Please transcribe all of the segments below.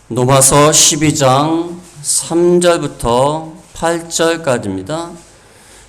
로마서 12장 3절부터 8절까지입니다.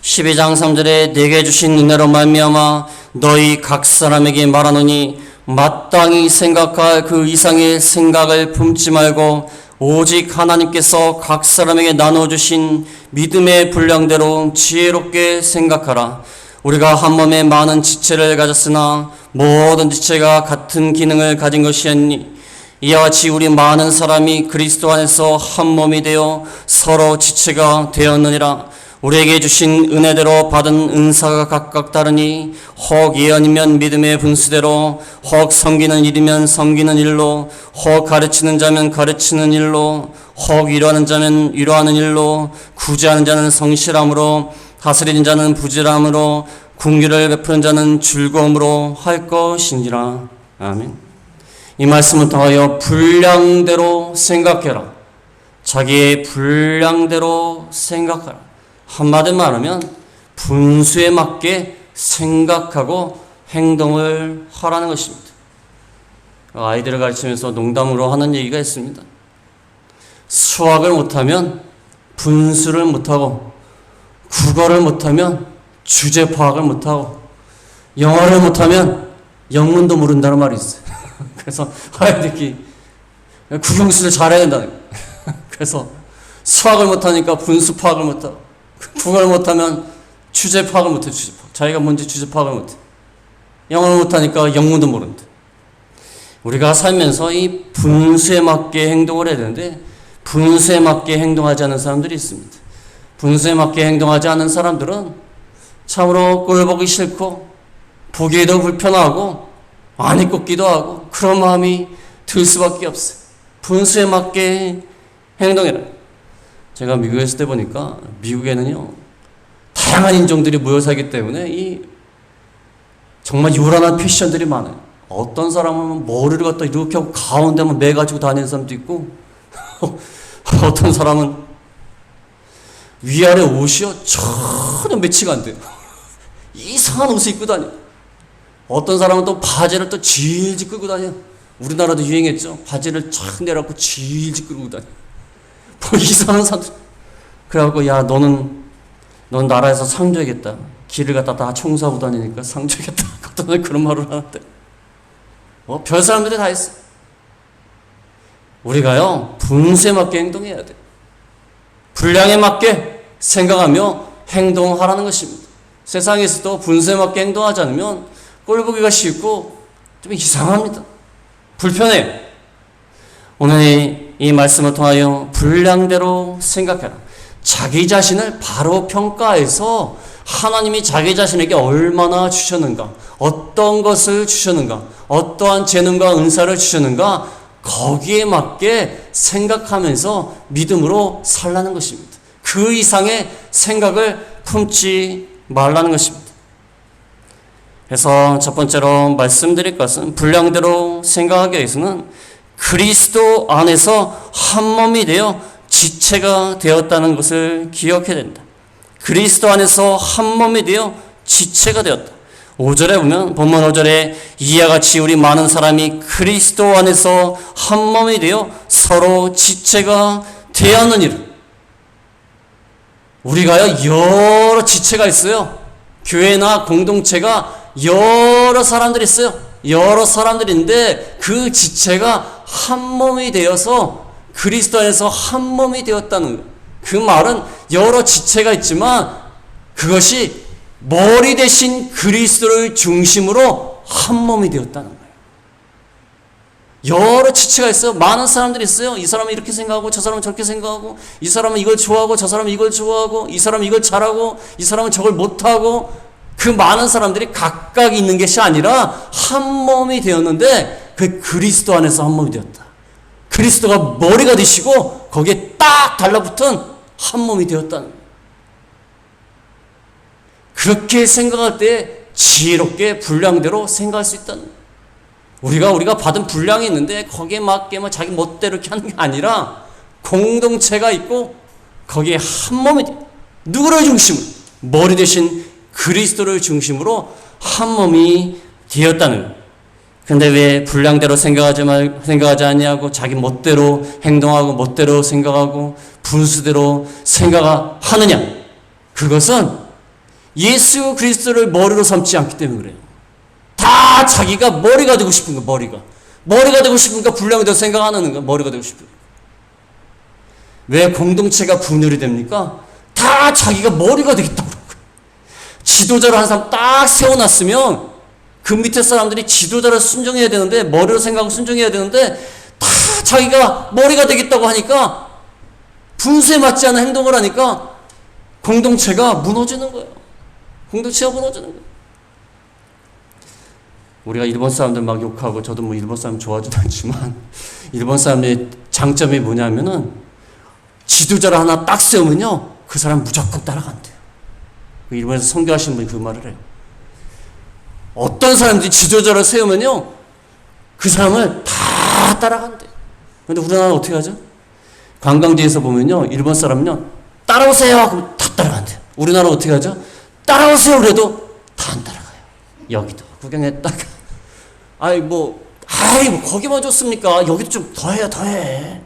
12장 3절에 내게 주신 은혜로 말미암아 너희 각 사람에게 말하노니 마땅히 생각할 그 이상의 생각을 품지 말고 오직 하나님께서 각 사람에게 나눠주신 믿음의 분량대로 지혜롭게 생각하라. 우리가 한 몸에 많은 지체를 가졌으나 모든 지체가 같은 기능을 가진 것이 아니니 이와 같이 우리 많은 사람이 그리스도 안에서 한 몸이 되어 서로 지체가 되었느니라. 우리에게 주신 은혜대로 받은 은사가 각각 다르니 혹 예언이면 믿음의 분수대로, 혹 섬기는 일이면 섬기는 일로, 혹 가르치는 자면 가르치는 일로, 혹 위로하는 자면 위로하는 일로, 구제하는 자는 성실함으로, 다스리는 자는 부지런함으로, 긍휼을 베푸는 자는 즐거움으로 할 것이니라. 아멘. 이 말씀을 통하여 분량대로 생각해라. 자기의 분량대로 생각하라. 한마디 말하면 분수에 맞게 생각하고 행동을 하라는 것입니다. 아이들을 가르치면서 농담으로 하는 얘기가 있습니다. 수학을 못하면 분수를 못하고, 국어를 못하면 주제 파악을 못하고, 영어를 못하면 영문도 모른다는 말이 있어요. 그래서 아이들이 국영수를 잘해야 된다는 거예요. 그래서 수학을 못하니까 분수 파악을 못하고, 국어를 못하면 주제 파악을 못해. 주제 파악. 자기가 뭔지 주제 파악을 못해. 영어를 못하니까 영문도 모른다. 우리가 살면서 이 분수에 맞게 행동을 해야 되는데 분수에 맞게 행동하지 않는 사람들이 있습니다. 분수에 맞게 행동하지 않는 사람들은 참으로 꼴보기 싫고 보기에도 불편하고 안이 꼽기도 하고 그런 마음이 들 수밖에 없어요. 분수에 맞게 행동해라. 제가 미국에 있을 때 보니까 미국에는요 다양한 인종들이 모여 살기 때문에 이 정말 요란한 패션들이 많아요. 어떤 사람은 머리를 갖다 이렇게 하고 가운데만 매가지고 다니는 사람도 있고 어떤 사람은 위아래 옷이요 전혀 매치가 안 돼요. 이상한 옷을 입고 다녀요. 어떤 사람은 또 바지를 또 질질 끌고 다녀요. 우리나라도 유행했죠. 바지를 쫙 내려놓고 질질 끌고 다녀요. 뭐 이상한 사람들. 그래갖고 야 넌 나라에서 상 줘야겠다. 길을 갖다 다 청소하고 다니니까 상 줘야겠다. 어떤 그런 말을 하는데 별 사람들이 다 있어. 우리가요 분수에 맞게 행동해야 돼. 분량에 맞게 생각하며 행동하라는 것입니다. 세상에서도 분수에 맞게 행동하지 않으면 꼴보기가 싫고 좀 이상합니다. 불편해요. 오늘 이 말씀을 통하여 분량대로 생각해라. 자기 자신을 바로 평가해서 하나님이 자기 자신에게 얼마나 주셨는가, 어떤 것을 주셨는가, 어떠한 재능과 은사를 주셨는가, 거기에 맞게 생각하면서 믿음으로 살라는 것입니다. 그 이상의 생각을 품지 말라는 것입니다. 그래서 첫 번째로 말씀드릴 것은 분량대로 생각하기 위해서는 그리스도 안에서 한 몸이 되어 지체가 되었다는 것을 기억해야 된다. 그리스도 안에서 한 몸이 되어 지체가 되었다. 5절에 보면 본문 5절에 이와 같이 우리 많은 사람이 그리스도 안에서 한 몸이 되어 서로 지체가 되었느니라. 우리가요 여러 지체가 있어요. 교회나 공동체가 여러 사람들이 있어요. 여러 사람들인데 그 지체가 한 몸이 되어서 그리스도 안에서 한 몸이 되었다는 거예요. 그 말은 여러 지체가 있지만 그것이 머리 대신 그리스도를 중심으로 한 몸이 되었다는 거예요. 여러 지체가 있어요. 많은 사람들이 있어요. 이 사람은 이렇게 생각하고 저 사람은 저렇게 생각하고 이 사람은 이걸 좋아하고 저 사람은 이걸 좋아하고 이 사람은 이걸 잘하고 이 사람은 저걸 못하고 그 많은 사람들이 각각 있는 것이 아니라 한 몸이 되었는데 그 그리스도 안에서 한 몸이 되었다. 그리스도가 머리가 되시고 거기에 딱 달라붙은 한 몸이 되었다는 거예요. 그렇게 생각할 때 지혜롭게 분량대로 생각할 수 있다는 거예요. 우리가 받은 분량이 있는데 거기에 맞게 자기 멋대로 이렇게 하는 게 아니라 공동체가 있고 거기에 한 몸이 돼. 누구를 중심으로? 머리 대신 그리스도를 중심으로 한 몸이 되었다는 거예요. 근데 왜 분량대로 생각하지 아니하고 자기 멋대로 행동하고 멋대로 생각하고 분수대로 생각하느냐? 그것은 예수 그리스도를 머리로 삼지 않기 때문에 그래요. 다 자기가 머리가 되고 싶은 거야. 머리가 되고 싶으니까 분량대로 생각하는 거야. 머리가 되고 싶은 거야. 왜 공동체가 분열이 됩니까? 다 자기가 머리가 되겠다고 그런 거야. 지도자를 한 사람 딱 세워놨으면 그 밑에 사람들이 지도자를 순종해야 되는데, 머리로 생각하고 순종해야 되는데, 다 자기가 머리가 되겠다고 하니까, 분수에 맞지 않는 행동을 하니까, 공동체가 무너지는 거예요. 공동체가 무너지는 거예요. 우리가 일본 사람들 막 욕하고, 저도 뭐 일본 사람 좋아하지도 않지만, 일본 사람의 장점이 뭐냐면은, 지도자를 하나 딱 세우면요, 그 사람 무조건 따라간대요. 일본에서 선교하시는 분이 그 말을 해요. 어떤 사람들이 지도자를 세우면요, 그 사람을 다 따라간대요. 근데 우리나라는 어떻게 하죠? 관광지에서 보면요, 일본 사람은요, 따라오세요 하고 다 따라간대요. 우리나라는 어떻게 하죠? 따라오세요 그래도 다 안 따라가요. 여기도 구경했다가, 거기만 좋습니까? 여기도 좀 더해.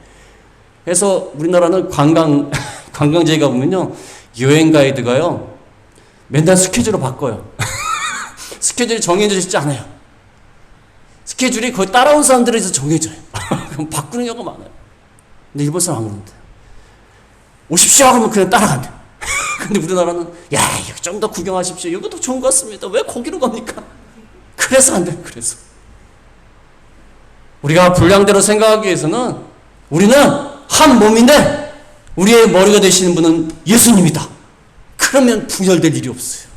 그래서 우리나라는 관광지에 가보면요, 여행 가이드가요, 맨날 스케줄을 바꿔요. 스케줄이 정해져 있지 않아요. 스케줄이 거의 따라온 사람들에 의해서 정해져요. 그럼 바꾸는 경우가 많아요. 근데 일본 사람 안 그런데. 오십시오 하면 그냥 따라간대요. 근데 우리나라는, 여기 좀 더 구경하십시오. 이것도 좋은 것 같습니다. 왜 거기로 갑니까? 그래서 안 돼요. 그래서. 우리가 분량대로 생각하기 위해서는 우리는 한 몸인데 우리의 머리가 되시는 분은 예수님이다. 그러면 분열될 일이 없어요.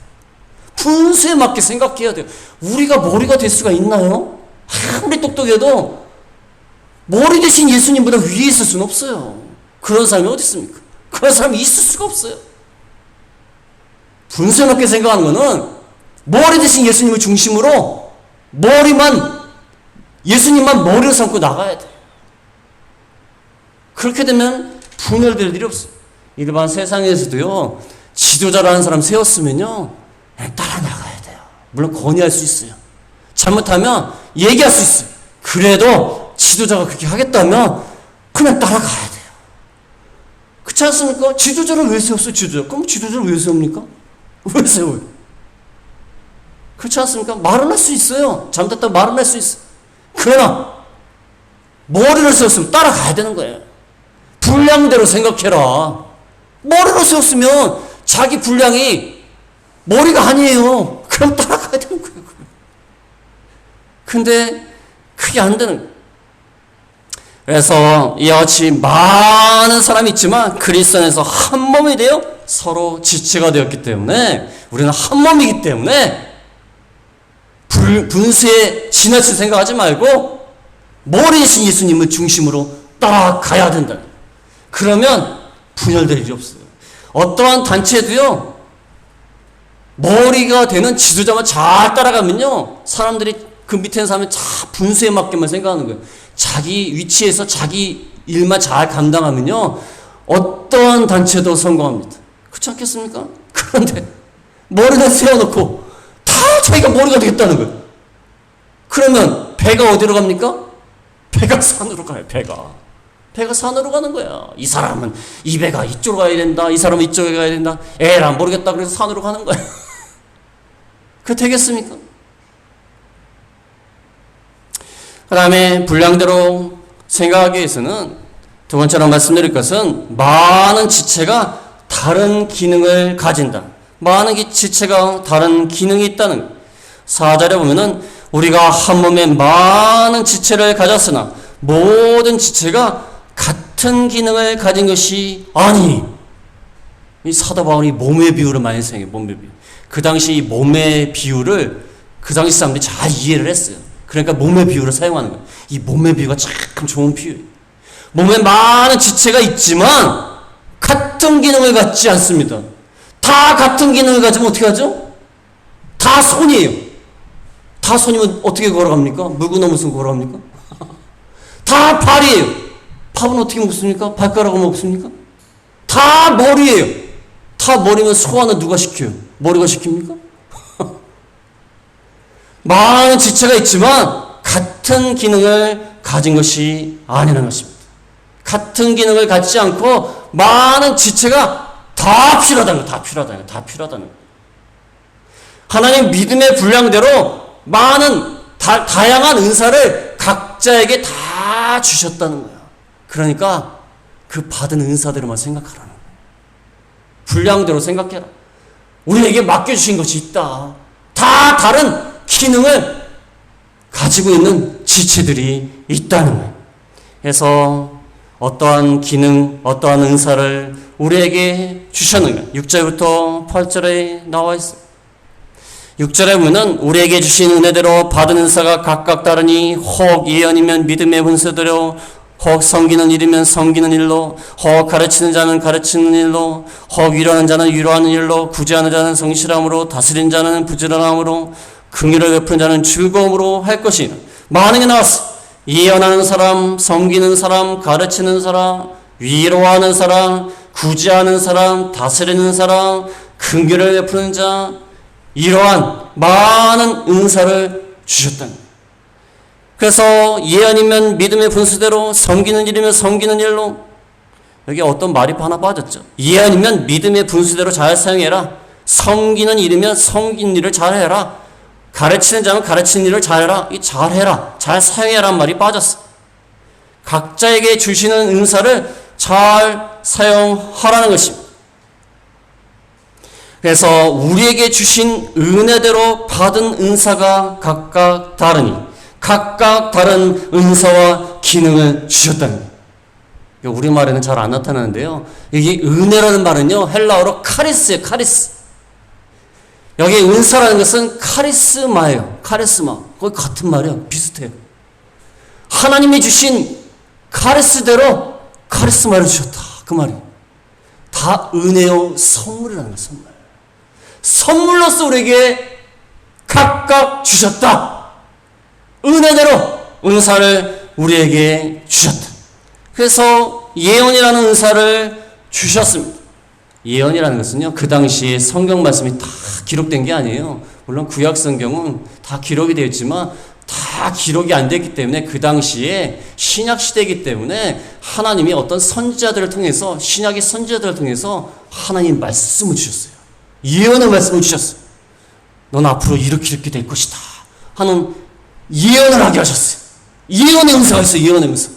분수에 맞게 생각해야 돼요. 우리가 머리가 될 수가 있나요? 아무리 똑똑해도 머리 대신 예수님보다 위에 있을 수는 없어요. 그런 사람이 어디 있습니까? 그런 사람이 있을 수가 없어요. 분수에 맞게 생각하는 거는 머리 대신 예수님을 중심으로 예수님만 머리를 삼고 나가야 돼요. 그렇게 되면 분열될 일이 없어요. 일반 세상에서도요, 지도자라는 사람 세웠으면요, 그냥 따라 나가야 돼요. 물론 건의할 수 있어요. 잘못하면 얘기할 수 있어요. 그래도 지도자가 그렇게 하겠다면 그냥 따라가야 돼요. 그렇지 않습니까? 지도자를 왜 세웠어요? 그럼 지도자를 왜 세웁니까? 왜 세워요? 그렇지 않습니까? 말은 할 수 있어요. 잘못했다고 말은 할 수 있어요. 그러나 머리를 세웠으면 따라가야 되는 거예요. 분량대로 생각해라. 머리로 세웠으면 자기 분량이 머리가 아니에요. 그럼 따라가야 되는 거예요. 근데 그게 안 되는 거예요. 그래서 이와 같이 많은 사람이 있지만 그리스도 안에서 한 몸이 되어 서로 지체가 되었기 때문에, 우리는 한 몸이기 때문에 분수에 지나친 생각하지 말고 머리 대신 예수님을 중심으로 따라가야 된다. 그러면 분열될 일이 없어요. 어떠한 단체도요, 머리가 되는 지도자만 잘 따라가면요, 사람들이 그 밑에 있는 사람이 다 분수에 맞게만 생각하는 거예요. 자기 위치에서 자기 일만 잘 감당하면요, 어떠한 단체도 성공합니다. 그렇지 않겠습니까? 그런데 머리를 세워놓고 다 자기가 머리가 되겠다는 거예요. 그러면 배가 어디로 갑니까? 배가 산으로 가요. 배가 산으로 가는 거야. 이 사람은 이 배가 이쪽으로 가야 된다, 이 사람은 이쪽에 가야 된다, 에라 모르겠다 그래서 산으로 가는 거야. 그게 되겠습니까? 그 다음에 분량대로 생각하기 위해서는 두 번째로 말씀드릴 것은, 많은 지체가 다른 기능을 가진다. 많은 지체가 다른 기능이 있다는 것. 4절에 보면은 우리가 한 몸에 많은 지체를 가졌으나 모든 지체가 같은 기능을 가진 것이 아니. 이 사도 바울이 몸의 비유를 많이 사용해요. 몸의 비유. 그 당시 이 몸의 비유를 그 당시 사람들이 잘 이해를 했어요. 그러니까 몸의 비유를 사용하는 거예요. 이 몸의 비유가 참 좋은 비유예요. 몸에 많은 지체가 있지만 같은 기능을 갖지 않습니다. 다 같은 기능을 가지면 어떻게 하죠? 다 손이에요. 다 손이면 어떻게 걸어갑니까? 물고 넘으면 걸어갑니까? 다 발이에요. 밥은 어떻게 먹습니까? 발가락으로 먹습니까? 다 머리예요. 다 머리면 소화는 누가 시켜요? 머리가 시킵니까? 많은 지체가 있지만 같은 기능을 가진 것이 아니라는 것입니다. 같은 기능을 갖지 않고 많은 지체가 다 필요하다는 거예요. 다 필요하다는 거예요. 하나님 믿음의 분량대로 많은 다양한 은사를 각자에게 다 주셨다는 거예요. 그러니까 그 받은 은사대로만 생각하라는 거예요. 분량대로 생각해라. 우리에게 맡겨주신 것이 있다. 다 다른 기능을 가지고 있는 지체들이 있다는 거예요. 그래서 어떠한 기능, 어떠한 은사를 우리에게 주셨는가? 6절부터 8절에 나와 있어요. 6절에 보면 우리에게 주신 은혜대로 받은 은사가 각각 다르니 혹 예언이면 믿음의 분수대로, 혹 섬기는 일이면 섬기는 일로, 혹 가르치는 자는 가르치는 일로, 혹 위로하는 자는 위로하는 일로, 구제하는 자는 성실함으로, 다스리는 자는 부지런함으로, 긍휼을 베푸는 자는 즐거움으로 할 것이니라. 많은 게 나왔어. 예언하는 사람, 섬기는 사람, 가르치는 사람, 위로하는 사람, 구제하는 사람, 다스리는 사람, 긍휼을 베푸는 자, 이러한 많은 은사를 주셨다는 거예요. 그래서 예언이면 믿음의 분수대로, 섬기는 일이면 섬기는 일로, 여기 어떤 말이 하나 빠졌죠. 예언이면 믿음의 분수대로 잘 사용해라. 섬기는 일이면 섬기는 일을 잘해라. 가르치는 자면 가르치는 일을 잘해라. 이 잘해라, 잘 사용해라는 말이 빠졌어. 각자에게 주시는 은사를 잘 사용하라는 것입니다. 그래서 우리에게 주신 은혜대로 받은 은사가 각각 다르니 각각 다른 은사와 기능을 주셨다는 거예요. 우리말에는 잘 안 나타나는데요. 여기 은혜라는 말은요, 헬라어로 카리스예요. 카리스. 여기 은사라는 것은 카리스마예요. 카리스마. 거의 같은 말이에요. 비슷해요. 하나님이 주신 카리스대로 카리스마를 주셨다. 그 말이에요. 다 은혜요 선물이라는 거예요. 선물. 선물로서 우리에게 각각 주셨다. 은혜대로 은사를 우리에게 주셨다. 그래서 예언이라는 은사를 주셨습니다. 예언이라는 것은요, 그 당시에 성경 말씀이 다 기록된 게 아니에요. 물론 구약 성경은 다 기록이 되어 있지만 다 기록이 안 됐기 때문에 그 당시에 신약 시대이기 때문에 하나님이 어떤 선지자들을 통해서, 신약의 선지자들을 통해서 하나님 말씀을 주셨어요. 예언의 말씀을 주셨어요. 넌 앞으로 이렇게 될 것이다 하는 예언을 하게 하셨어요. 예언의 은사가 있어요. 예언의 은사.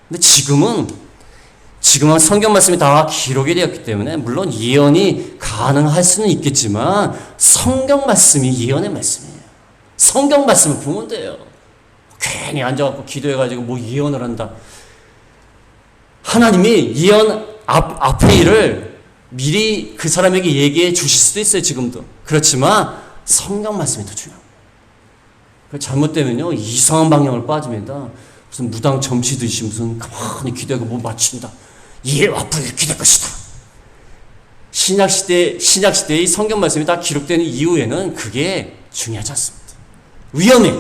근데 지금은 성경 말씀이 다 기록이 되었기 때문에 물론 예언이 가능할 수는 있겠지만 성경 말씀이 예언의 말씀이에요. 성경 말씀을 보면 돼요. 괜히 앉아갖고 기도해가지고 뭐 예언을 한다. 하나님이 예언 앞의 일을 미리 그 사람에게 얘기해 주실 수도 있어요. 지금도. 그렇지만 성경 말씀이 더 중요합니다. 잘못되면요, 이상한 방향을 빠집니다. 무슨 무당 점치듯이 무슨 가만히 기도하고 뭐 맞춘다. 예, 앞으로 이렇게 될 것이다. 신약시대의 성경 말씀이 다 기록되는 이후에는 그게 중요하지 않습니다. 위험해.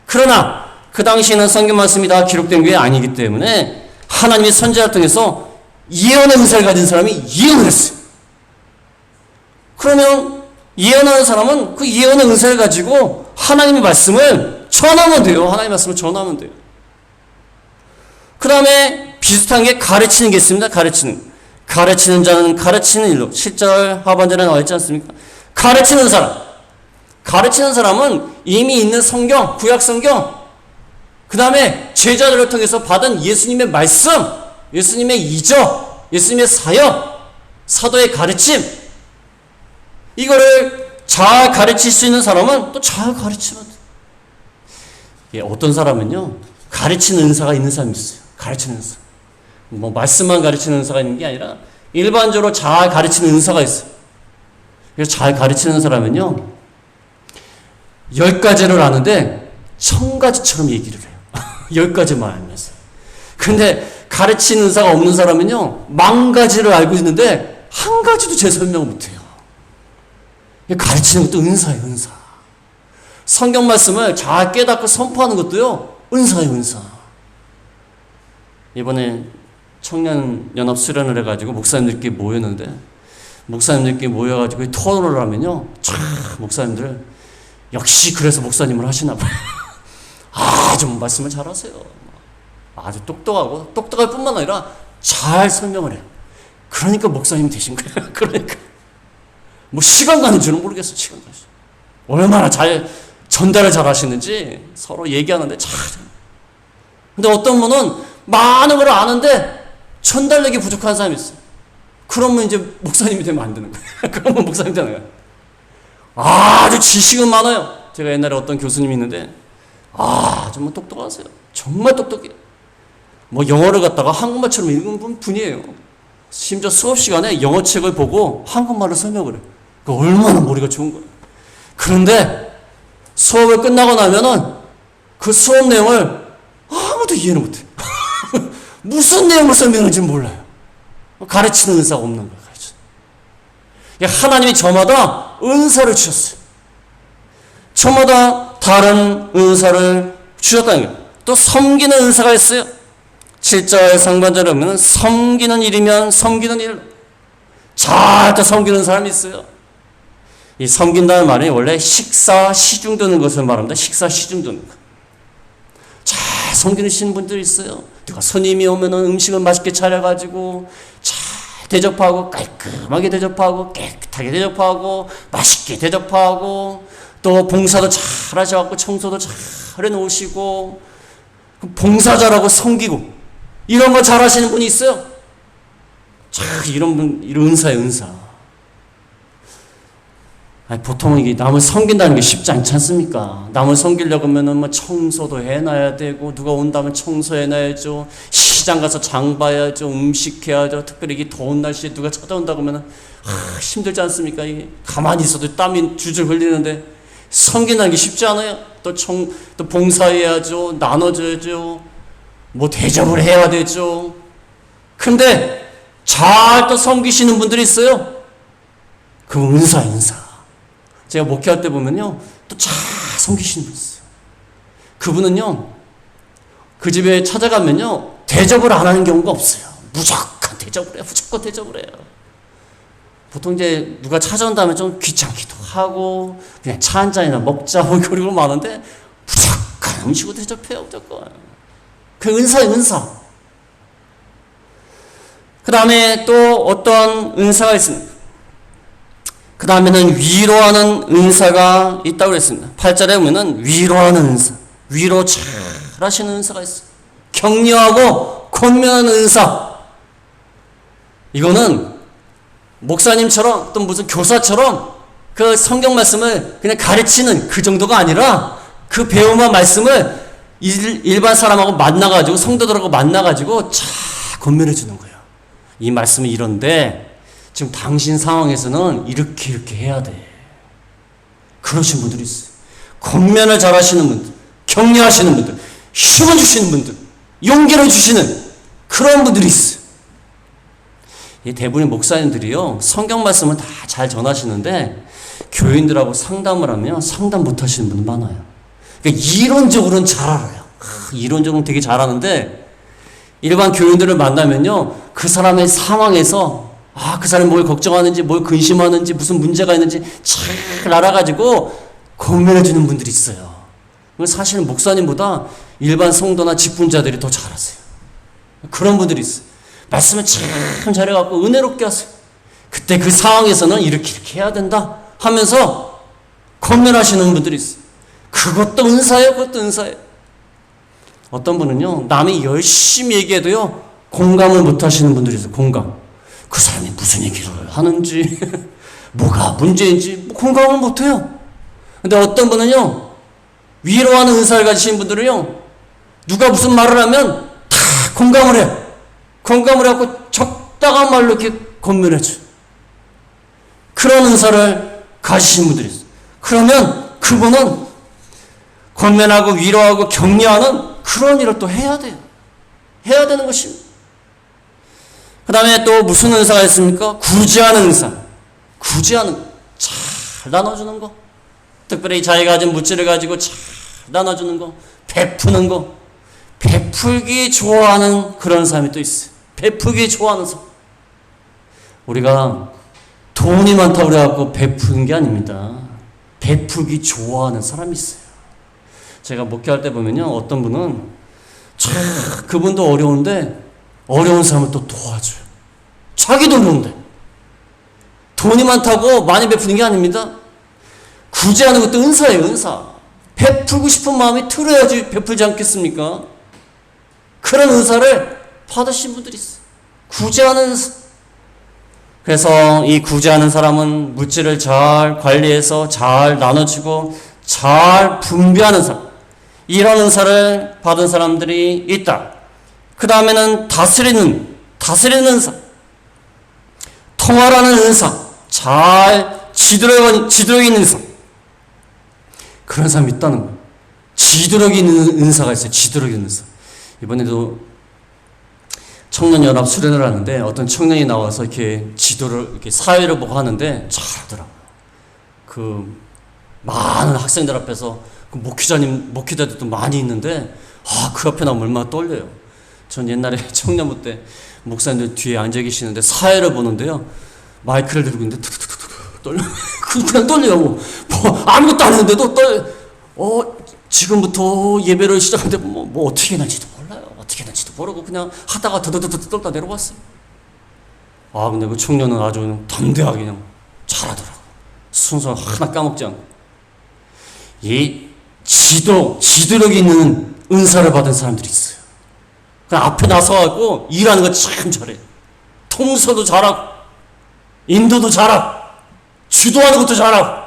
그러나 그 당시에는 성경 말씀이 다 기록된 게 아니기 때문에 하나님의 선지자를 통해서 예언의 은사를 가진 사람이 예언을 했어요. 그러면 예언하는 사람은 그 예언의 은사를 가지고 하나님의 말씀을 전하면 돼요. 하나님의 말씀을 전하면 돼요. 그 다음에 비슷한 게 가르치는 게 있습니다. 가르치는 자는 가르치는 일로. 7절 하반절에 나와 있지 않습니까? 가르치는 사람은 이미 있는 성경, 구약 성경, 그 다음에 제자들을 통해서 받은 예수님의 말씀, 예수님의 이적, 예수님의 사역, 사도의 가르침, 이거를 잘 가르칠 수 있는 사람은 또 잘 가르치면 돼요. 어떤 사람은요, 가르치는 은사가 있는 사람이 있어요. 가르치는 은사. 뭐 말씀만 가르치는 은사가 있는 게 아니라 일반적으로 잘 가르치는 은사가 있어요. 그래서 잘 가르치는 사람은요, 10가지를 아는데 1000가지처럼 얘기를 해요. 10가지만 알면서. 근데 가르치는 은사가 없는 사람은요, 10,000가지를 알고 있는데 한 가지도 제 설명을 못해요. 가르치는 것도 은사예요. 은사. 성경 말씀을 잘 깨닫고 선포하는 것도요, 은사예요. 은사. 이번에 청년연합 수련을 해가지고 목사님들끼리 모였는데, 목사님들끼리 모여가지고 토론을 하면요, 참 목사님들 역시 그래서 목사님을 하시나 봐요. 아주 말씀을 잘하세요. 아주 똑똑할 뿐만 아니라 잘 설명을 해요. 그러니까 목사님 되신 거예요. 그러니까 뭐 시간 가는 줄은 모르겠어. 시간 가는 줄. 얼마나 잘 전달을 잘 하시는지 서로 얘기하는데 잘. 근데 어떤 분은 많은 걸 아는데 전달력이 부족한 사람이 있어요. 그러면 이제 목사님이 되면 안 되는 거예요. 그러면 목사님 되는 거예요. 아주 지식은 많아요. 제가 옛날에 어떤 교수님이 있는데 정말 똑똑하세요. 정말 똑똑해요. 뭐 영어를 갖다가 한국말처럼 읽은 분이에요. 심지어 수업 시간에 영어책을 보고 한국말로 설명을 해요. 얼마나 머리가 좋은 거예요. 그런데 수업을 끝나고 나면은 그 수업 내용을 아무도 이해를 못해요. 무슨 내용을 설명하는지 몰라요. 가르치는 은사가 없는 거예요. 하나님이 저마다 은사를 주셨어요. 저마다 다른 은사를 주셨다는 거예요. 또 섬기는 은사가 있어요. 7절 상반절에 보면 섬기는 일이면 섬기는 일. 잘 또 섬기는 사람이 있어요. 이 섬긴다는 말이 원래 식사 시중 드는 것을 말합니다. 식사 시중 드는 것. 잘 섬기시는 분들이 있어요. 누가 손님이 오면 음식을 맛있게 차려가지고 잘 대접하고 깔끔하게 대접하고 깨끗하게 대접하고 맛있게 대접하고 또 봉사도 잘 하셔갖고 청소도 잘 해놓으시고 봉사자라고 섬기고 이런 거 잘 하시는 분이 있어요. 참 이런 분, 이런 은사예요, 은사. 보통 이게 남을 섬긴다는 게 쉽지 않지 않습니까? 남을 섬기려고 하면은 뭐 청소도 해놔야 되고, 누가 온다면 청소해놔야죠. 시장 가서 장 봐야죠. 음식 해야죠. 특별히 이 더운 날씨에 누가 찾아온다고 하면은, 힘들지 않습니까? 이게 가만히 있어도 땀이 줄줄 흘리는데, 섬긴다는 게 쉽지 않아요. 또 봉사해야죠. 나눠줘야죠. 뭐 대접을 해야 되죠. 근데, 잘 또 섬기시는 분들이 있어요. 그 은사예요, 은사. 제가 목회할 때 보면요, 또 잘 섬기시는 분 있어요. 그분은요, 그 집에 찾아가면요, 대접을 안 하는 경우가 없어요. 무조건 대접을 해요. 무조건 대접을 해요. 보통 이제 누가 찾아온다면 좀 귀찮기도 하고, 그냥 차 한 잔이나 먹자, 뭐 그리고 많은데, 무조건 음식으로 대접해요, 무조건. 그 은사예요, 은사. 그 다음에 또 어떤 은사가 있습니다. 그 다음에는 위로하는 은사가 있다고 그랬습니다. 8절에 보면은 위로하는 은사, 위로 잘 하시는 은사가 있어요. 격려하고 권면하는 은사. 이거는 목사님처럼 또 무슨 교사처럼 그 성경 말씀을 그냥 가르치는 그 정도가 아니라 그 배움한 말씀을 일반 사람하고 만나가지고 성도들하고 만나가지고 잘 권면해 주는 거예요. 이 말씀은 이런데 지금 당신 상황에서는 이렇게 해야 돼. 그러신 분들이 있어요. 권면을 잘 하시는 분들, 격려하시는 분들, 힘을 주시는 분들, 용기를 주시는 그런 분들이 있어요. 이 대부분의 목사님들이요, 성경 말씀은 다 잘 전하시는데 교인들하고 상담을 하면 상담 못 하시는 분들 많아요. 그러니까 이론적으로는 잘 알아요. 이론적으로는 되게 잘 아는데 일반 교인들을 만나면요, 그 사람의 상황에서 그 사람이 뭘 걱정하는지, 뭘 근심하는지, 무슨 문제가 있는지 잘 알아가지고 권면해주는 분들이 있어요. 사실은 목사님보다 일반 성도나 직분자들이 더 잘하세요. 그런 분들이 있어요. 말씀을 참 잘해갖고 은혜롭게 하세요. 그때 그 상황에서는 이렇게 해야 된다 하면서 권면하시는 분들이 있어요. 그것도 은사예요. 그것도 은사예요. 어떤 분은요, 남이 열심히 얘기해도요, 공감을 못 하시는 분들이 있어요. 공감. 그 사람이 무슨 얘기를 하는지, 뭐가 문제인지 공감을 못 해요. 근데 어떤 분은요, 위로하는 은사를 가지신 분들은요, 누가 무슨 말을 하면 다 공감을 해요. 공감을 하고 적당한 말로 이렇게 권면해줘요. 그런 은사를 가지신 분들이 있어요. 그러면 그분은 권면하고 위로하고 격려하는 그런 일을 또 해야 돼요. 해야 되는 것입니다. 그 다음에 또 무슨 은사가 있습니까? 구제하는 은사. 구제하는, 잘 나눠주는 거. 특별히 자기가 가진 물질을 가지고 잘 나눠주는 거. 베푸는 거. 베풀기 좋아하는 그런 사람이 또 있어요. 베풀기 좋아하는 사람. 우리가 돈이 많다고 그래갖고 베푸는 게 아닙니다. 베풀기 좋아하는 사람이 있어요. 제가 목회할 때 보면요, 어떤 분은 그분도 어려운데 어려운 사람을 또 도와줘요. 자기도 어려운데. 돈이 많다고 많이 베푸는 게 아닙니다. 구제하는 것도 은사예요, 은사. 베풀고 싶은 마음이 들어야지 베풀지 않겠습니까? 그런 은사를 받으신 분들이 있어요. 구제하는 은사. 그래서 이 구제하는 사람은 물질을 잘 관리해서 잘 나눠주고 잘 분배하는 사람. 이런 은사를 받은 사람들이 있다. 그 다음에는 다스리는 은사. 통할하는 은사. 잘 지도력 있는 은사. 그런 사람이 있다는 거예요. 지도력 있는 은사가 있어요. 지도력 있는 은사. 이번에도 청년연합 수련을 하는데 어떤 청년이 나와서 이렇게 지도를, 이렇게 사회를 보고 하는데 잘하더라고요. 그 많은 학생들 앞에서 그 목회자들도 많이 있는데, 그 앞에 나면 얼마나 떨려요. 전 옛날에 청년부 때 목사님들 뒤에 앉아 계시는데 사회를 보는데요. 마이크를 들고 있는데 떨려. 그냥 떨려요. 뭐 아무것도 안 했는데도 지금부터 예배를 시작하는데 뭐 어떻게 해날지도 몰라요. 어떻게 해날지도 모르고 그냥 하다가 더더더더 떨다 내려왔어요. 근데 그 청년은 아주 그냥 담대하게 그냥 잘하더라고. 순서 하나 까먹지 않고. 이 지도력 있는 은사를 받은 사람들이 있어요. 그냥 앞에 나서갖고 일하는 거 참 잘해. 통서도 잘하고, 인도도 잘하고, 주도하는 것도 잘하고.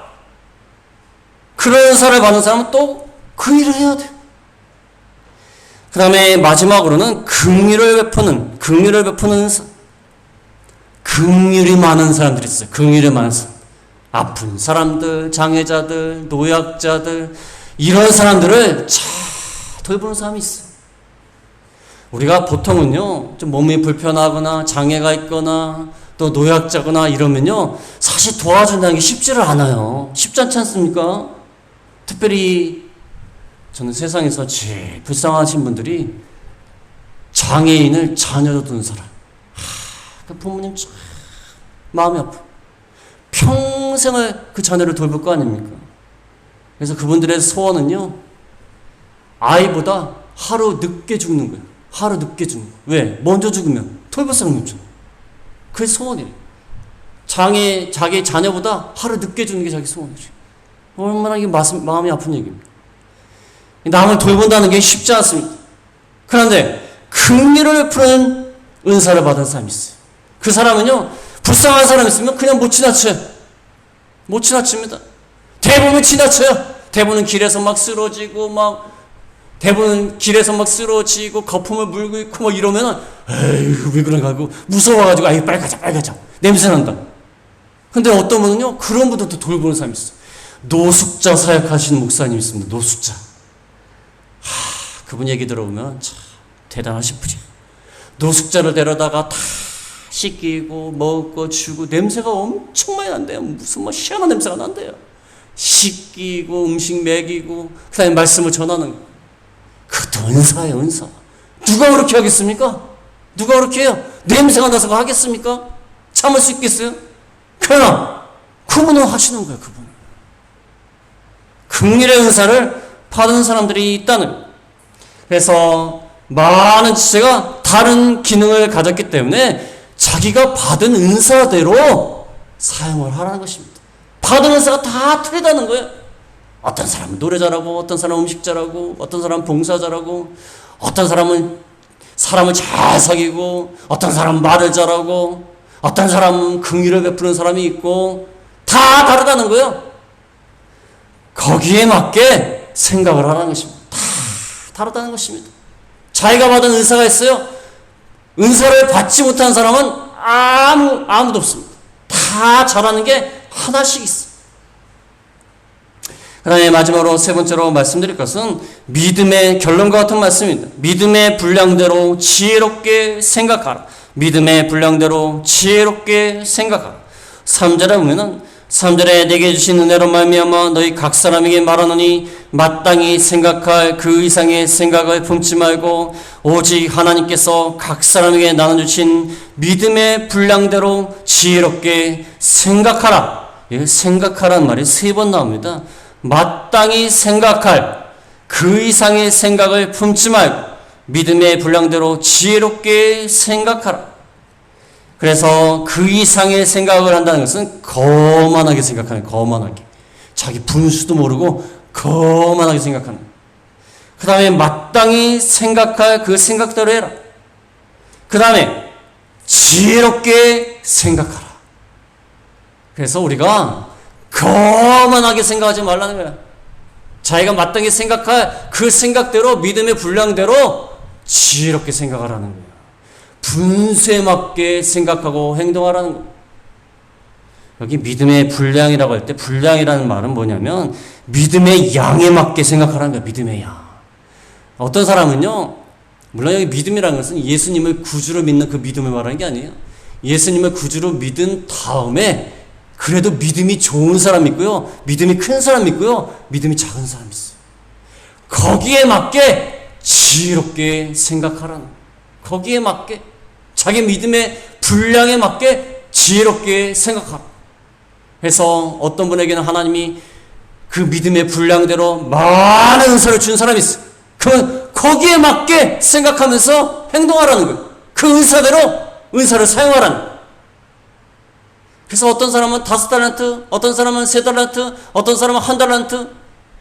그런 은사를 받는 사람은 또 그 일을 해야 돼. 그 다음에 마지막으로는 긍휼을 베푸는 은사. 긍휼이 많은 사람들이 있어요. 긍휼이 많은 사람. 아픈 사람들, 장애자들, 노약자들, 이런 사람들을 잘 돌보는 사람이 있어요. 우리가 보통은요, 좀 몸이 불편하거나 장애가 있거나 또 노약자거나 이러면요, 사실 도와준다는 게 쉽지를 않아요. 쉽지 않지 않습니까? 특별히 저는 세상에서 제일 불쌍하신 분들이 장애인을 자녀로 둔 사람. 그 부모님 참 마음이 아파. 평생을 그 자녀를 돌볼 거 아닙니까? 그래서 그분들의 소원은요, 아이보다 하루 늦게 죽는 거예요. 하루 늦게 죽는 거예요. 왜? 먼저 죽으면 돌볼 사람이 없잖아요. 그게 소원이에요. 자기 자녀보다 하루 늦게 죽는 게 자기 소원이죠. 얼마나 이게 마음이 아픈 얘기입니다. 남을 돌본다는 게 쉽지 않습니다. 그런데 긍휼을 베푸는 은사를 받은 사람이 있어요. 그 사람은요, 불쌍한 사람 있으면 그냥 못 지나쳐요. 못 지나칩니다. 대부분 지나쳐요. 대부분 길에서 막 쓰러지고 거품을 물고 있고 이러면은, 에이, 왜 그런가 하고 무서워가지고, 빨리 가자. 냄새 난다. 근데 어떤 분은요, 그런 분들도 돌보는 사람이 있어요. 노숙자 사역하시는 목사님이 있습니다. 노숙자. 그분 얘기 들어보면 참 대단하신 분이에요. 노숙자를 데려다가 다 씻기고 먹고 주고 냄새가 엄청 많이 난대요. 무슨 희한한 냄새가 난대요. 씻기고 음식 먹이고 그 다음에 말씀을 전하는 거. 그것도 은사예요, 은사. 누가 그렇게 하겠습니까? 누가 그렇게 해요? 냄새가 나서 하겠습니까? 참을 수 있겠어요? 그러나 그분은 하시는 거예요. 그분은. 긍휼의 은사를 받은 사람들이 있다는 거예요. 그래서 많은 지체가 다른 기능을 가졌기 때문에 자기가 받은 은사대로 사용을 하라는 것입니다. 받은 은사가 다 틀리다는 거예요. 어떤 사람은 노래 잘하고, 어떤 사람은 음식 잘하고, 어떤 사람은 봉사 잘하고, 어떤 사람은 사람을 잘 사귀고, 어떤 사람은 말을 잘하고, 어떤 사람은 긍휼을 베푸는 사람이 있고, 다 다르다는 거예요. 거기에 맞게 생각을 하라는 것입니다. 다 다르다는 것입니다. 자기가 받은 은사가 있어요. 은사를 받지 못한 사람은 아무도 없습니다. 다 잘하는 게 하나씩 있어요. 그 다음에 마지막으로 세 번째로 말씀드릴 것은 믿음의 결론과 같은 말씀입니다. 믿음의 분량대로 지혜롭게 생각하라. 믿음의 분량대로 지혜롭게 생각하라. 3절에 보면은 3절에 내게 주신 은혜로 말미암아 너희 각 사람에게 말하노니 마땅히 생각할 그 이상의 생각을 품지 말고 오직 하나님께서 각 사람에게 나눠주신 믿음의 분량대로 지혜롭게 생각하라. 생각하라는 말이 3번 나옵니다. 마땅히 생각할 그 이상의 생각을 품지 말고 믿음의 분량대로 지혜롭게 생각하라. 그래서 그 이상의 생각을 한다는 것은 거만하게 생각하는 거예요. 거만하게. 자기 분수도 모르고 거만하게 생각하는 거예요. 그 다음에 마땅히 생각할 그 생각대로 해라. 그 다음에 지혜롭게 생각하라. 그래서 우리가 거만하게 생각하지 말라는 거야. 자기가 마땅히 생각할 그 생각대로 믿음의 분량대로 지혜롭게 생각하라는 거야. 분수에 맞게 생각하고 행동하라는 거야. 여기 믿음의 분량이라고 할 때 분량이라는 말은 뭐냐면 믿음의 양에 맞게 생각하라는 거야. 믿음의 양. 어떤 사람은요, 물론 여기 믿음이라는 것은 예수님을 구주로 믿는 그 믿음을 말하는 게 아니에요. 예수님을 구주로 믿은 다음에 그래도 믿음이 좋은 사람 있고요, 믿음이 큰 사람 있고요, 믿음이 작은 사람 있어요. 거기에 맞게 지혜롭게 생각하라는 거예요. 거기에 맞게, 자기 믿음의 분량에 맞게 지혜롭게 생각하라. 그래서 어떤 분에게는 하나님이 그 믿음의 분량대로 많은 은사를 준 사람이 있어요. 그러면 거기에 맞게 생각하면서 행동하라는 거예요. 그 은사대로 은사를 사용하라는 거예요. 그래서 어떤 사람은 5달란트, 어떤 사람은 3달란트, 어떤 사람은 1달란트,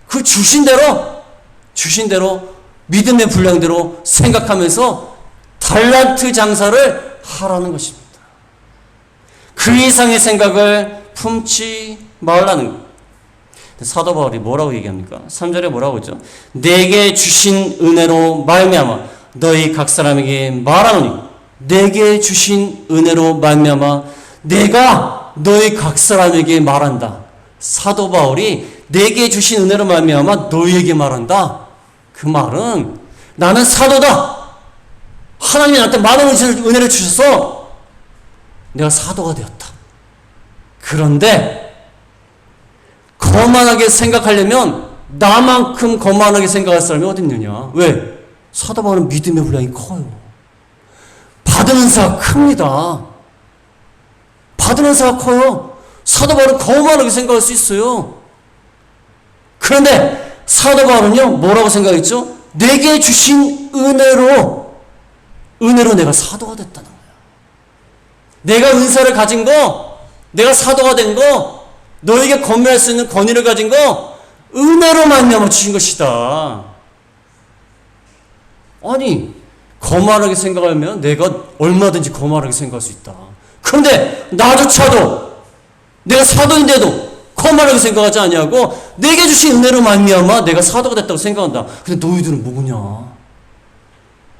그 주신 대로 믿음의 분량대로 생각하면서 달란트 장사를 하라는 것입니다. 그 이상의 생각을 품지 말라는 거예요. 사도 바울이 뭐라고 얘기합니까? 3절에 뭐라고 하죠? 내게 주신 은혜로 말미암아 너희 각 사람에게 말하노니, 내게 주신 은혜로 말미암아 내가 너희 각 사람에게 말한다. 사도 바울이 내게 주신 은혜로 말미암아 너희에게 말한다. 그 말은 나는 사도다. 하나님이 나한테 많은 은혜를 주셔서 내가 사도가 되었다. 그런데 거만하게 생각하려면 나만큼 거만하게 생각할 사람이 어디 있느냐? 왜? 사도 바울은 믿음의 분량이 커요. 받은 은사가 큽니다. 받은 은사가 커요. 사도 바울은 거만하게 생각할 수 있어요. 그런데 사도 바울은요, 뭐라고 생각했죠? 내게 주신 은혜로 내가 사도가 됐다는 거야. 내가 은사를 가진 거, 내가 사도가 된 거, 너에게 권면할 수 있는 권위를 가진 거 은혜로 말미암아 주신 것이다. 아니, 거만하게 생각하면 내가 얼마든지 거만하게 생각할 수 있다. 그런데 나조차도 내가 사도인데도 거만하게 생각하지 아니하고 내게 주신 은혜로 말미암아 내가 사도가 됐다고 생각한다. 근데 너희들은 뭐냐?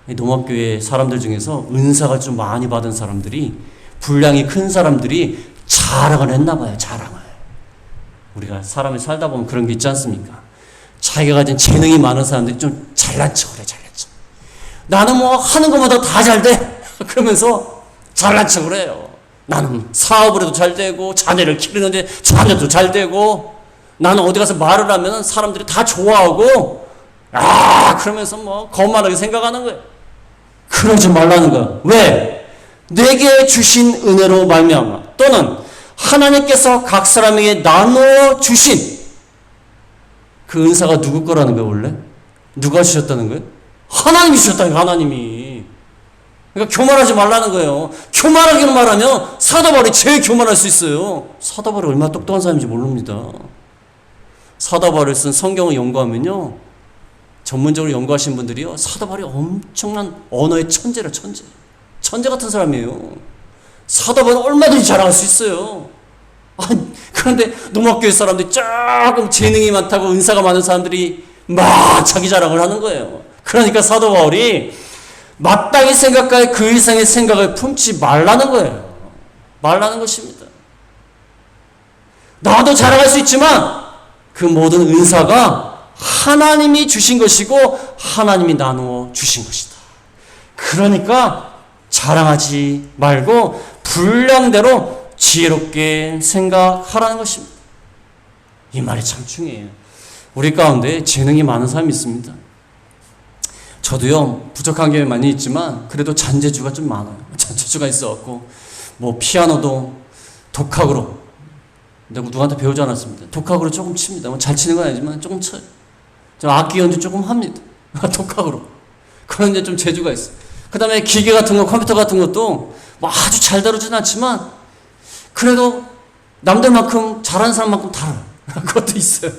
농업교회 사람들 중에서 은사가 좀 많이 받은 사람들이, 분량이 큰 사람들이 자랑을 했나 봐요. 자랑을. 우리가 사람이 살다 보면 그런 게 있지 않습니까? 자기가 가진 재능이 많은 사람들이 좀 잘난 척을 해. 잘난 척. 나는 뭐 하는 것마다 다 잘 돼. 그러면서 잘난 척을 해요. 나는 사업을 해도 잘 되고, 자녀를 기르는데 자녀도 잘 되고, 나는 어디 가서 말을 하면 사람들이 다 좋아하고, 그러면서 뭐 거만하게 생각하는 거예요. 그러지 말라는 거야. 왜? 내게 주신 은혜로 말미암아, 또는 하나님께서 각 사람에게 나누어 주신 그 은사가 누구 거라는 거예요? 원래 누가 주셨다는 거예요? 하나님이 주셨다는 거예요. 하나님이. 그러니까 교만하지 말라는 거예요. 교만하기로 말하면 사도 바울이 제일 교만할 수 있어요. 사도 바울이 얼마나 똑똑한 사람인지 모릅니다. 사도 바울을 쓴 성경을 연구하면요, 전문적으로 연구하신 분들이요, 사도 바울이 엄청난 언어의 천재라. 천재 같은 사람이에요. 사도 바울은 얼마든지 자랑할 수 있어요. 그런데 농업교회 사람들이 조금 재능이 많다고 은사가 많은 사람들이 막 자기 자랑을 하는 거예요. 그러니까 사도 바울이 마땅히 생각할 그 이상의 생각을 품지 말라는 거예요. 말라는 것입니다. 나도 자랑할 수 있지만 그 모든 은사가 하나님이 주신 것이고 하나님이 나누어 주신 것이다. 그러니까 자랑하지 말고 분량대로 지혜롭게 생각하라는 것입니다. 이 말이 참 중요해요. 우리 가운데 재능이 많은 사람이 있습니다. 저도요, 부족한 게 많이 있지만 그래도 잔재주가 좀 많아요. 잔재주가 있어갖고 뭐 피아노도 독학으로, 내가 누구한테 배우지 않았습니다. 독학으로 조금 칩니다. 뭐 잘 치는 건 아니지만 조금 쳐요. 저 악기 연주 조금 합니다. 독학으로. 그런데 좀 재주가 있어요. 그 다음에 기계 같은 거, 컴퓨터 같은 것도 뭐 아주 잘 다루진 않지만 그래도 남들만큼 잘하는 사람만큼 다뤄요. 그것도 있어요.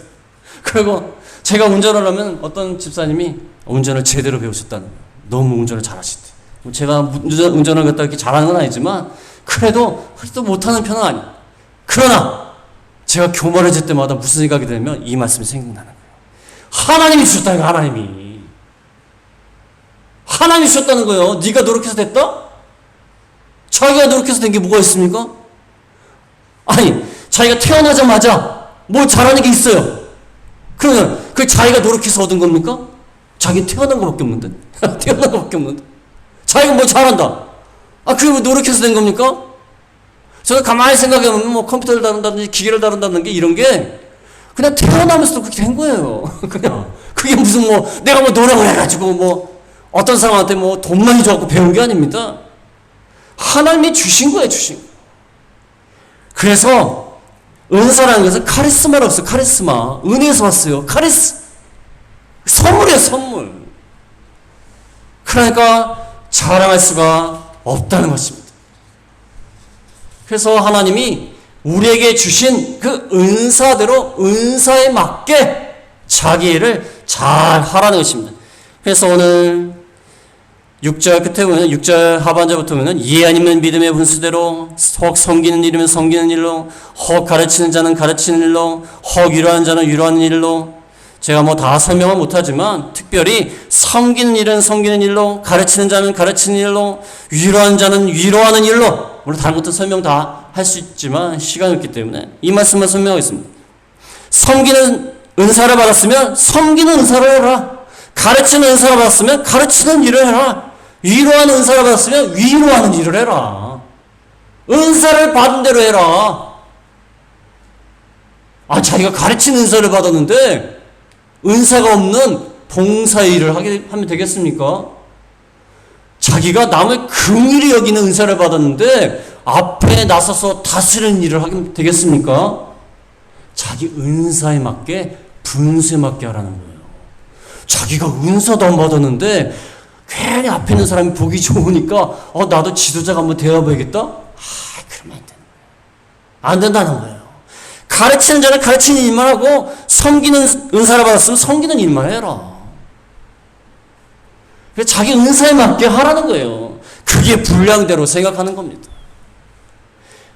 그리고 제가 운전을 하면 어떤 집사님이 운전을 제대로 배우셨다는 거예요. 너무 운전을 잘하시대. 제가 운전을 갖다 이렇게 잘하는 건 아니지만 그래도 또 못하는 편은 아니에요. 그러나 제가 교만해질 때마다 무슨 생각이 들면 이 말씀이 생각나는 거예요. 하나님이 주셨다는 거예요. 하나님이 주셨다는 거예요. 네가 노력해서 됐다? 자기가 노력해서 된 게 뭐가 있습니까? 아니, 자기가 태어나자마자 뭘 잘하는 게 있어요. 그러면 그 자기가 노력해서 얻은 겁니까? 자기 태어난 것밖에 없는데. 태어난 것밖에 없는데. 자기가 뭘 잘한다. 그게 뭐 노력해서 된 겁니까? 저는 가만히 생각해보면 뭐 컴퓨터를 다룬다든지 기계를 다룬다는 게 이런 게 그냥 태어나면서도 그렇게 된 거예요. 그냥 그게 무슨 뭐 내가 뭐 노력을 해가지고 뭐 어떤 사람한테 뭐 돈 많이 줘갖고 배운 게 아닙니다. 하나님이 주신 거예요, 주신 거. 그래서 은사라는 것은 카리스마라고 했어요. 카리스마. 은혜에서 왔어요. 선물이에요, 선물. 그러니까 자랑할 수가 없다는 것입니다. 그래서 하나님이 우리에게 주신 그 은사대로 은사에 맞게 자기 일을 잘 하라는 것입니다. 그래서 오늘 6절 끝에 보면 6절 하반절부터 보면 이해 아니면 믿음의 분수대로 혹 섬기는 일이면 섬기는 일로 혹 가르치는 자는 가르치는 일로 혹 위로하는 자는 위로하는 일로 제가 뭐 다 설명은 못하지만 특별히 섬기는 일은 섬기는 일로 가르치는 자는 가르치는 일로 위로하는 자는 위로하는 일로 물론 다른 것도 설명 다 할 수 있지만 시간이 없기 때문에 이 말씀만 설명하겠습니다. 섬기는 은사를 받았으면 섬기는 은사를 해라. 가르치는 은사를 받았으면 가르치는 일을 해라. 위로하는 은사를 받았으면 위로하는 일을 해라. 은사를 받은 대로 해라. 자기가 가르치는 은사를 받았는데 은사가 없는 봉사의 일을 하면 되겠습니까? 자기가 남을 긍휼히 여기는 은사를 받았는데 앞에 나서서 다스리는 일을 하면 되겠습니까? 자기 은사에 맞게 분수에 맞게 하라는 거예요. 자기가 은사도 안 받았는데 괜히 앞에 있는 사람이 보기 좋으니까 나도 지도자가 한번 되어봐야겠다? 그러면 안 되는 거예요. 안 된다는 거예요. 가르치는 자는 가르치는 일만 하고 섬기는 은사를 받았으면 섬기는 일만 해라. 그래서 자기 은사에 맞게 하라는 거예요. 그게 분량대로 생각하는 겁니다.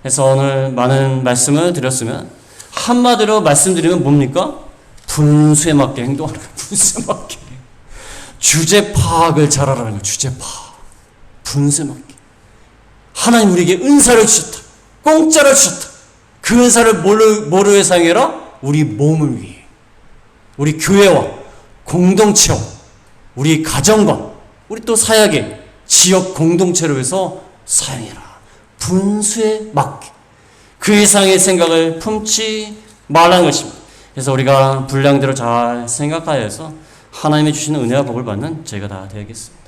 그래서 오늘 많은 말씀을 드렸으면 한마디로 말씀드리면 뭡니까? 분수에 맞게 행동하는 거예요. 분수에 맞게. 주제 파악을 잘하라는 거예요. 주제 파악. 분수에 맞게. 하나님 우리에게 은사를 주셨다. 공짜로 주셨다. 그 은사를 뭐로 위해 사용해라? 우리 몸을 위해. 우리 교회와 공동체와 우리 가정과 우리 또 사역의 지역 공동체를 위해서 사용해라. 분수에 맞게. 그 이상의 생각을 품지 말라는 것입니다. 그래서 우리가 분량대로 잘 생각하여서 하나님이 주시는 은혜와 복을 받는 저희가 다 되겠습니다.